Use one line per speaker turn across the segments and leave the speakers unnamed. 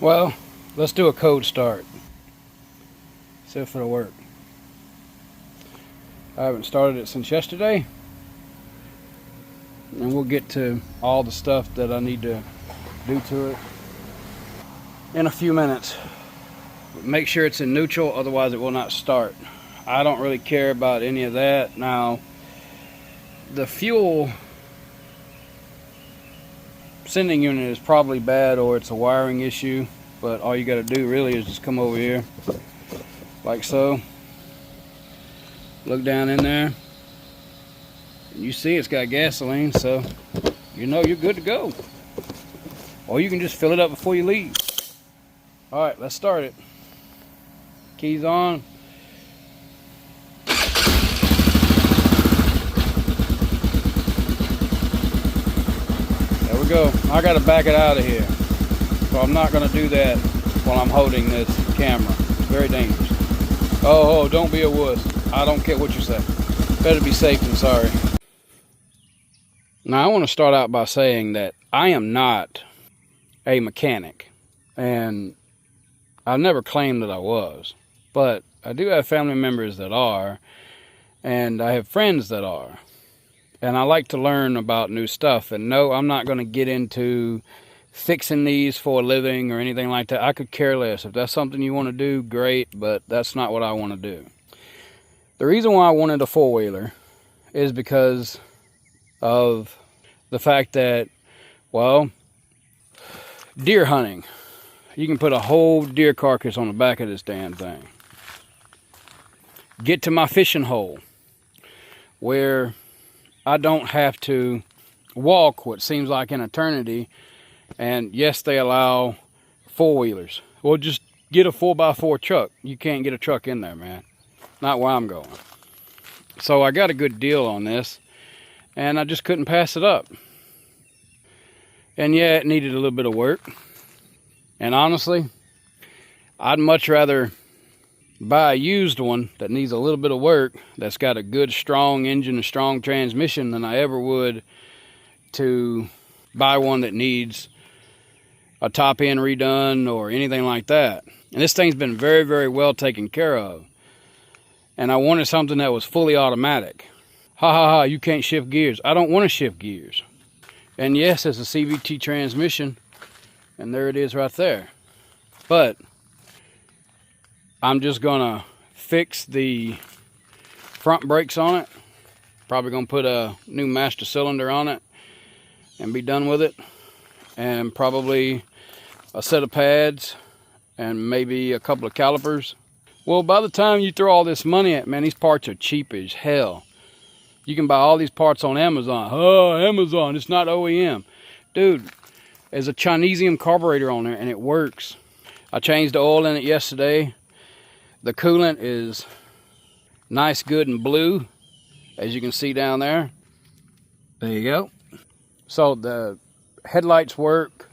Well, let's do a code start. See if it'll work. I haven't started it since yesterday. And we'll get to all the stuff that I need to do to it in a few minutes. Make sure it's in neutral, otherwise it will not start. I don't really care about any of that. Now, the fuel sending unit is probably bad, or it's a wiring issue, but all you got to do really is just come over here like so, look down in there, and you see it's got gasoline, so you know you're good to go. Or you can just fill it up before you leave. All right, let's start it. Keys on. There we go. I got to back it out of here, so I'm not going to do that while I'm holding this camera. It's very dangerous. Oh, don't be a wuss. I don't care what you say. Better be safe than sorry. Now, I want to start out by saying that I am not a mechanic, and I've never claimed that I was, but I do have family members that are, and I have friends that are, and I like to learn about new stuff. And no, I'm not going to get into fixing these for a living or anything like that. I could care less. If that's something you want to do, great, but that's not what I want to do. The reason why I wanted a four-wheeler is because of the fact that, well, deer hunting. You can put a whole deer carcass on the back of this damn thing. Get to my fishing hole where I don't have to walk what seems like an eternity. And yes, they allow four-wheelers. Well, just get a 4x4 truck. You can't get a truck in there, man. Not where I'm going. So I got a good deal on this, and I just couldn't pass it up. And yeah, it needed a little bit of work. And honestly, I'd much rather buy a used one that needs a little bit of work, that's got a good strong engine, a strong transmission, than I ever would to buy one that needs a top end redone or anything like that. And this thing's been very, very well taken care of. And I wanted something that was fully automatic. Ha ha ha, you can't shift gears. I don't want to shift gears. And yes, it's a CVT transmission, and there it is right there. But I'm just gonna fix the front brakes on it. Probably gonna put a new master cylinder on it and be done with it. And probably a set of pads and maybe a couple of calipers. Well, by the time you throw all this money at, man, these parts are cheap as hell. You can buy all these parts on Amazon. Oh, Amazon, it's not OEM. Dude, there's a Chinesium carburetor on there and it works. I changed the oil in it yesterday. The coolant is nice, good, and blue, as you can see down there. There you go. So the headlights work.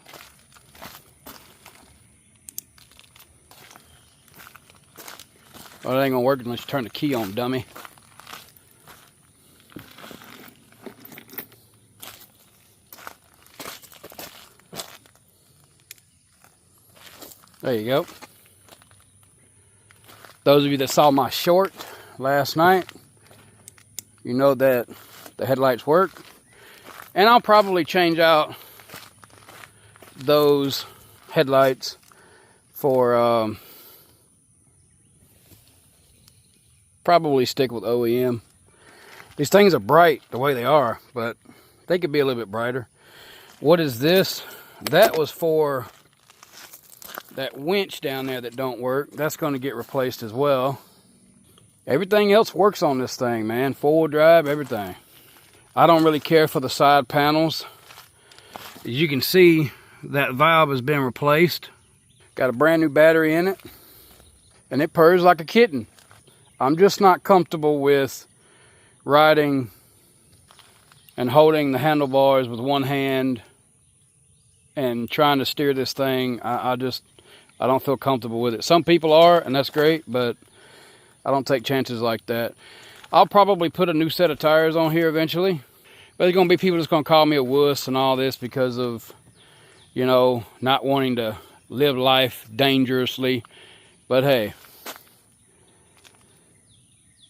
Well, it ain't gonna work unless you turn the key on, dummy. There you go. Those of you that saw my short last night, you know that the headlights work. And I'll probably change out those headlights for probably stick with OEM. These things are bright the way they are, but they could be a little bit brighter. What is this? That was for that winch down there that don't work. That's going to get replaced as well. Everything else works on this thing, man. Four-wheel drive, everything. I don't really care for the side panels. As you can see, that valve has been replaced. Got a brand new battery in it, and it purrs like a kitten. I'm just not comfortable with riding and holding the handlebars with one hand and trying to steer this thing. I don't feel comfortable with it. Some people are, and that's great, but I don't take chances like that. I'll probably put a new set of tires on here eventually. But there's going to be people that's going to call me a wuss and all this because of, you know, not wanting to live life dangerously. But hey,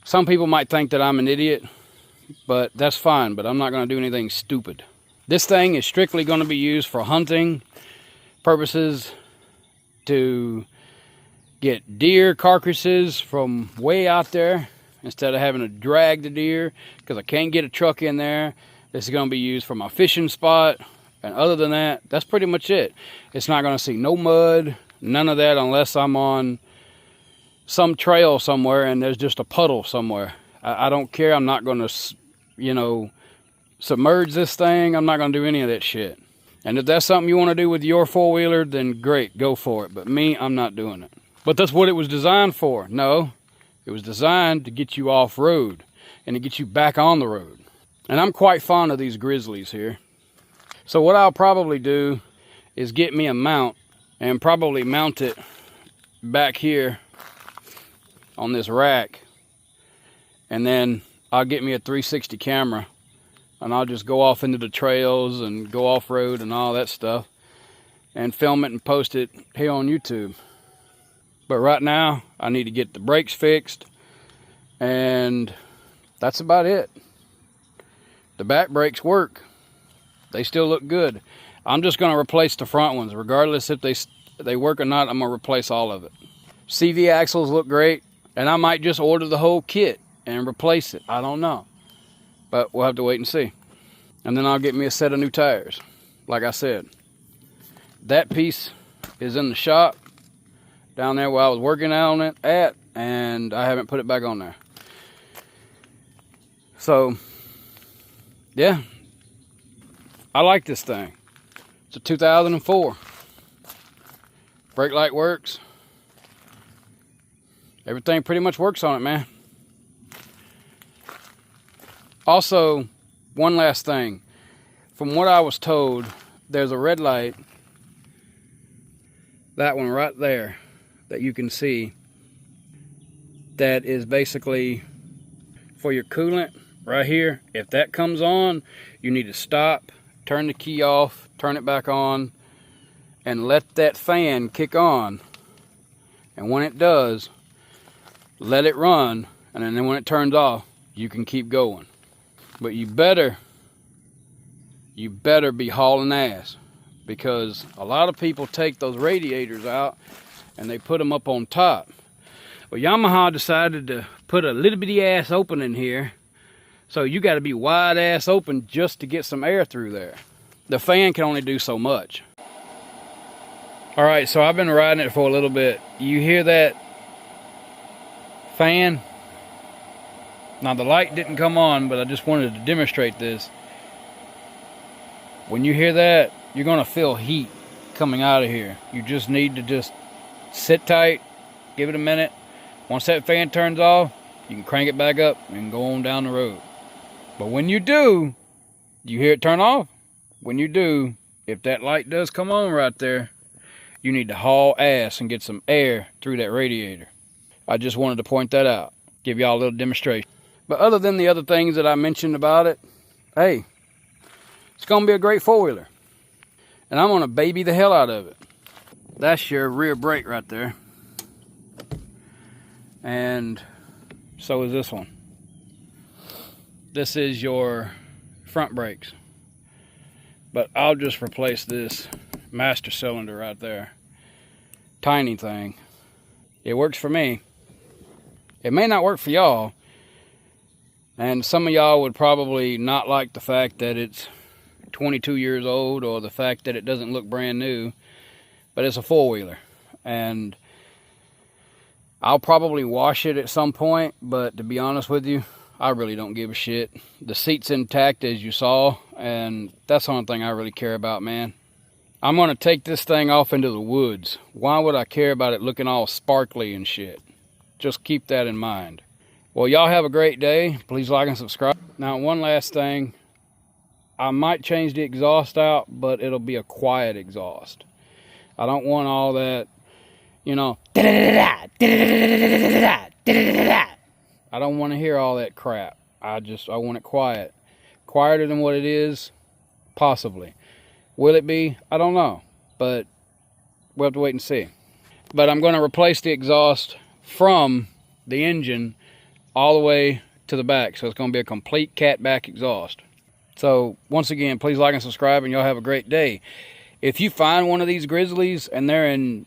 some people might think that I'm an idiot, but that's fine, but I'm not going to do anything stupid. This thing is strictly going to be used for hunting purposes, to get deer carcasses from way out there instead of having to drag the deer, because I can't get a truck in there. This is going to be used for my fishing spot, and other than that, that's pretty much it. It's not going to see no mud, none of that, unless I'm on some trail somewhere and there's just a puddle somewhere. I don't care. I'm not going to, you know, submerge this thing. I'm not going to do any of that shit. And if that's something you want to do with your four-wheeler, then great, go for it. But me, I'm not doing it. But that's what it was designed for. No, it was designed to get you off-road and to get you back on the road. And I'm quite fond of these Grizzlies here. So what I'll probably do is get me a mount and probably mount it back here on this rack. And then I'll get me a 360 camera, and I'll just go off into the trails and go off-road and all that stuff and film it and post it here on YouTube. But right now, I need to get the brakes fixed, and that's about it. The back brakes work. They still look good. I'm just going to replace the front ones. Regardless if they work or not, I'm going to replace all of it. CV axles look great, and I might just order the whole kit and replace it. I don't know. But we'll have to wait and see. And then I'll get me a set of new tires. Like I said, that piece is in the shop down there where I was working on it at, and I haven't put it back on there. So, yeah, I like this thing. It's a 2004. Brake light works. Everything pretty much works on it, man. Also, one last thing. From what I was told, there's a red light, that one right there, that you can see, that is basically for your coolant right here. If that comes on, you need to stop, turn the key off, turn it back on, and let that fan kick on. And when it does, let it run, and then when it turns off, you can keep going. But you better be hauling ass, because a lot of people take those radiators out and they put them up on top. Well, Yamaha decided to put a little bitty ass opening here, so you got to be wide ass open just to get some air through there. The fan can only do so much. All right, so I've been riding it for a little bit. You hear that fan? Now the light didn't come on, but I just wanted to demonstrate this. When you hear that, you're gonna feel heat coming out of here. You just need to just sit tight, give it a minute. Once that fan turns off, you can crank it back up and go on down the road. But when you do, you hear it turn off? When you do, if that light does come on right there, you need to haul ass and get some air through that radiator. I just wanted to point that out, give y'all a little demonstration. But other than the other things that I mentioned about it, hey, it's going to be a great four-wheeler. And I'm going to baby the hell out of it. That's your rear brake right there. And so is this one. This is your front brakes. But I'll just replace this master cylinder right there. Tiny thing. It works for me. It may not work for y'all. And some of y'all would probably not like the fact that it's 22 years old, or the fact that it doesn't look brand new, but it's a four-wheeler. And I'll probably wash it at some point, but to be honest with you, I really don't give a shit. The seat's intact, as you saw, and that's the only thing I really care about, man. I'm going to take this thing off into the woods. Why would I care about it looking all sparkly and shit? Just keep that in mind. Well, y'all have a great day. Please like and subscribe. Now, one last thing. I might change the exhaust out, but it'll be a quiet exhaust. I don't want all that, you know, I don't want to hear all that crap. I want it quiet. Quieter than what it is, possibly. Will it be? I don't know. But we'll have to wait and see. But I'm going to replace the exhaust from the engine all the way to the back. So it's going to be a complete catback exhaust. So once again, please like and subscribe, and y'all have a great day. If you find one of these Grizzlies and they're in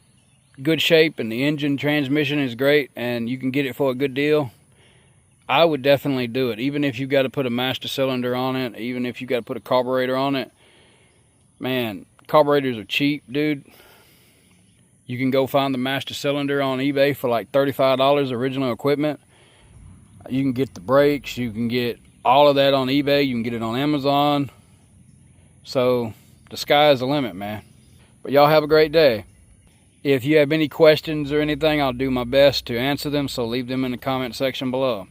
good shape and the engine transmission is great and you can get it for a good deal, I would definitely do it. Even if you've got to put a master cylinder on it, even if you got to put a carburetor on it. Man, carburetors are cheap, dude. You can go find the master cylinder on eBay for like $35, original equipment. You can get the brakes, you can get all of that on eBay, you can get it on Amazon. So the sky is the limit, man. But y'all have a great day. If you have any questions or anything, I'll do my best to answer them, so leave them in the comment section below.